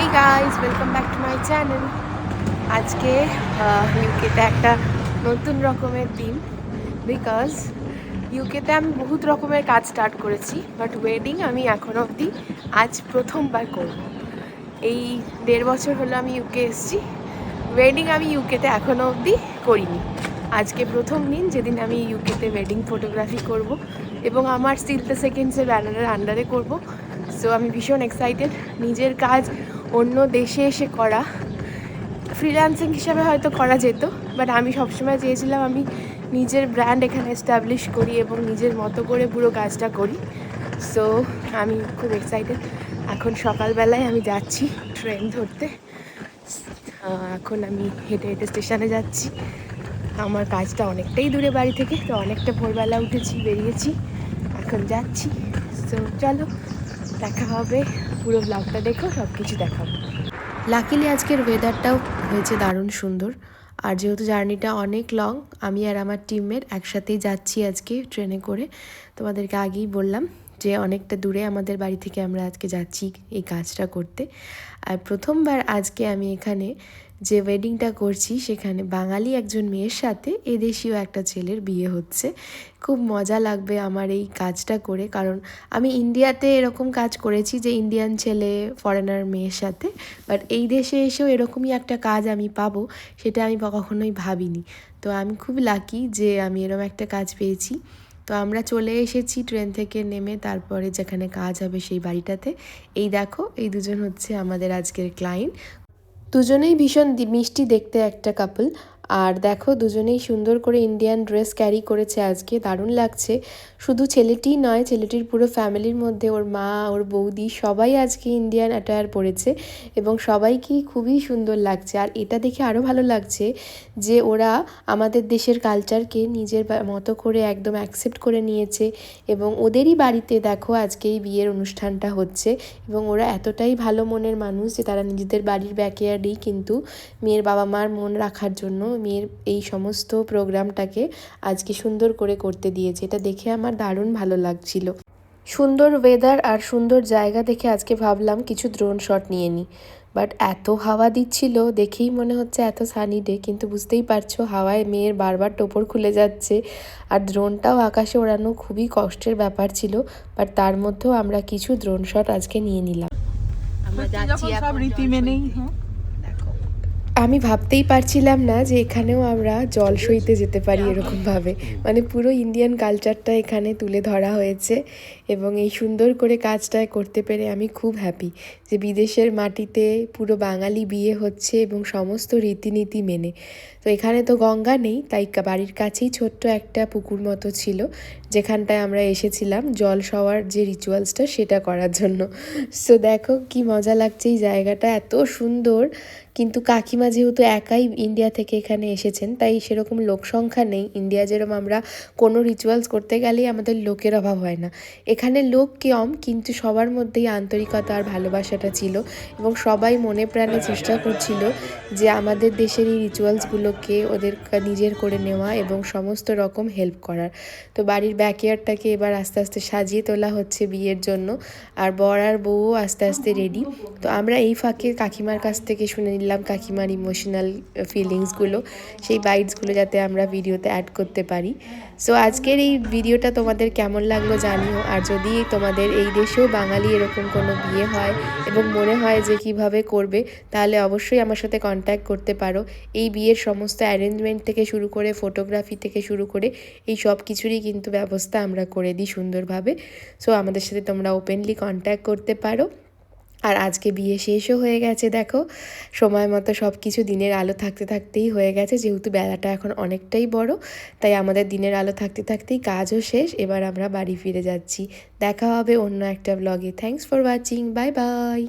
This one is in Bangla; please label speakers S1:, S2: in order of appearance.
S1: Hey guys, welcome back to my channel. আজকে ইউকেতে একটা নতুন রকমের দিন বিকজ ইউকেতে আমি বহুত রকমের কাজ স্টার্ট করেছি বাট ওয়েডিং আমি এখনো অবধি আজ প্রথমবার করব। এই 1.5 বছর হলো আমি ইউকে এসেছি, ওয়েডিং আমি ইউকেতে এখনো অবধি করিনি। আজকে প্রথম দিন যেদিন আমি ইউকেতে ওয়েডিং ফটোগ্রাফি করব এবং আমার স্টিল দ্য সেকেন্ডসের ব্যানারের আন্ডারে করব। সো আমি ভীষণ এক্সাইটেড। নিজের কাজ অন্য দেশে এসে করা ফ্রিল্যান্সিং হিসাবে হয়তো করা যেত, বাট আমি সবসময় চেয়েছিলাম আমি নিজের ব্র্যান্ড এখানে এস্টাবলিশ করি এবং নিজের মতো করে পুরো কাজটা করি। সো আমি খুব এক্সাইটেড। এখন সকালবেলায় আমি যাচ্ছি ট্রেন ধরতে। এখন আমি হেঁটে হেঁটে স্টেশনে যাচ্ছি। আমার কাজটা অনেকটাই দূরে বাড়ি থেকে, তো অনেকটা ভোরবেলা উঠেছি, বেরিয়েছি, এখন যাচ্ছি। সো চলো দেখা হবে, পুরো ব্লগটা দেখো, সব কিছু দেখাবো। লাকিলি আজকের ওয়েদারটাও হয়েছে দারুণ সুন্দর। আর যেহেতু জার্নিটা অনেক লং, আমি আর আমার টিমমেট একসাথেই যাচ্ছি আজকে ট্রেনে করে। তোমাদেরকে আগেই বললাম যে অনেকটা দূরে আমাদের বাড়ি থেকে আমরা আজকে যাচ্ছি এই কাজটা করতে। আর প্রথমবার আজকে আমি এখানে যে ওয়েডিংটা করছি সেখানে বাঙালি একজন মেয়ের সাথে এদেশীয় একটা ছেলের বিয়ে হচ্ছে। খুব মজা লাগবে আমার এই কাজটা করে, কারণ আমি ইন্ডিয়াতে এরকম কাজ করেছি যে ইন্ডিয়ান ছেলে ফরেনার মেয়ের সাথে, বাট এই দেশে এসেও এরকমই একটা কাজ আমি পাবো সেটা আমি কখনোই ভাবিনি। তো আমি খুব লাকি যে আমি এরকম একটা কাজ পেয়েছি। তো আমরা চলে এসেছি ট্রেন থেকে নেমে, তারপরে যেখানে কাজ হবে সেই বাড়িটাতে। এই দেখো, এই দুজন হচ্ছে আমাদের আজকের ক্লায়েন্ট। দুজনেই ভীষণ মিষ্টি দেখতে একটা কাপল। আর দেখো দুজনেই সুন্দর করে ইন্ডিয়ান ড্রেস ক্যারি করেছে আজকে, দারুণ লাগছে। শুধু ছেলেটিই নয়, ছেলেটির পুরো ফ্যামিলির মধ্যে ওর মা, ওর বৌদি সবাই আজকে ইন্ডিয়ান অ্যাটায়ার পরেছে এবং সবাইকেই খুবই সুন্দর লাগছে। আর এটা দেখে আরও ভালো লাগছে যে ওরা আমাদের দেশের কালচারকে নিজের মতো করে একদম অ্যাকসেপ্ট করে নিয়েছে এবং ওদেরই বাড়িতে দেখো আজকে এই বিয়ের অনুষ্ঠানটা হচ্ছে। এবং ওরা এতটাই ভালো মনের মানুষ যে তারা নিজেদের বাড়ির ব্যাকয়ার্ডেই কিন্তু মেয়ের বাবা মার মন রাখার জন্য মেয়ের এই সমস্ত প্রোগ্রামটাকে আজকে সুন্দর করে করতে দিয়েছে। এটা দেখে আমার দারুণ ভালো লাগছিল। সুন্দর ওয়েদার আর সুন্দর জায়গা দেখে আজকে ভাবলাম কিছু ড্রোন শট নিয়ে নিই, বাট এত হাওয়া দিচ্ছিল দেখেই মনে হচ্ছে এত সানি ডে, কিন্তু বুঝতেই পারছো হাওয়ায় মেয়ের বারবার টোপর খুলে যাচ্ছে আর ড্রোনটাও আকাশে ওড়ানো খুবই কষ্টের ব্যাপার ছিল। বাট তার মধ্যেও আমরা কিছু ড্রোন শট আজকে নিয়ে নিলাম। আমরা যাচ্ছি
S2: সব রীতি মেনেই।
S1: আমি ভাবতেই পারছিলাম না যে এখানেও আমরা জল সইতে যেতে পারি এরকমভাবে, মানে পুরো ইন্ডিয়ান কালচারটা এখানে তুলে ধরা হয়েছে এবং এই সুন্দর করে কাজটা করতে পেরে আমি খুব হ্যাপি যে বিদেশের মাটিতে পুরো বাঙালি বিয়ে হচ্ছে এবং সমস্ত রীতিনীতি মেনে। তো এখানে তো গঙ্গা নেই, তাই বাড়ির কাছেই ছোট্ট একটা পুকুর মতো ছিল যেখানটায় আমরা এসেছিলাম জল সওয়ার যে রিচুয়ালসটা সেটা করার জন্য। সো দেখো কি মজা লাগছে, এই জায়গাটা এত সুন্দর। কিন্তু কাকিমা যেহেতু একাই ইন্ডিয়া থেকে এখানে এসেছেন, তাই সেরকম লোক সংখ্যা নেই। ইন্ডিয়া যেরকম আমরা কোনো রিচুয়ালস করতে গেলেই আমাদের লোকের অভাব হয় না, এখানে লোক কম কিন্তু সবার মধ্যেই আন্তরিকতা আর ভালোবাসাটা ছিল এবং সবাই মনে প্রাণে চেষ্টা করছিল যে আমাদের দেশের এই রিচুয়ালসগুলোকে ওদের নিজের করে নেওয়া এবং সমস্ত রকম হেল্প করার। তো বাড়ির ব্যাকয়ার্ডটাকে এবার আস্তে আস্তে সাজিয়ে তোলা হচ্ছে বিয়ের জন্য, আর বর আর বউও আস্তে আস্তে রেডি। তো আমরা এই ফাঁকে কাকিমার কাছ থেকে শুনে নিলাম কাকিমার ইমোশনাল ফিলিংসগুলো, সেই বাইটসগুলো যাতে আমরা ভিডিওতে অ্যাড করতে পারি। সো আজকের এই ভিডিওটা তোমাদের কেমন লাগলো জানিও। আর যদি তোমাদের এই দেশেও বাঙালি এরকম কোনো বিয়ে হয় এবং মনে হয় যে কিভাবে করবে, তাহলে অবশ্যই আমার সাথে কন্ট্যাক্ট করতে পারো। এই বিয়ের সমস্ত অ্যারেঞ্জমেন্ট থেকে শুরু করে ফটোগ্রাফি থেকে শুরু করে এই সব কিছুরই কিন্তু ব্যবস্থা আমরা করে দিই সুন্দরভাবে। সো আমাদের সাথে তোমরা ওপেনলি কন্ট্যাক্ট করতে পারো। আর আজকে বিয়ে শেষও হয়ে গেছে, দেখো সময় মতো সব কিছু দিনের আলো থাকতে থাকতেই হয়ে গেছে। যেহেতু বেলাটা এখন অনেকটাই বড়, তাই আমাদের দিনের আলো থাকতে থাকতেই কাজও শেষ। এবার আমরা বাড়ি ফিরে যাচ্ছি। দেখা হবে অন্য একটা ব্লগে। Thanks for watching, bye bye.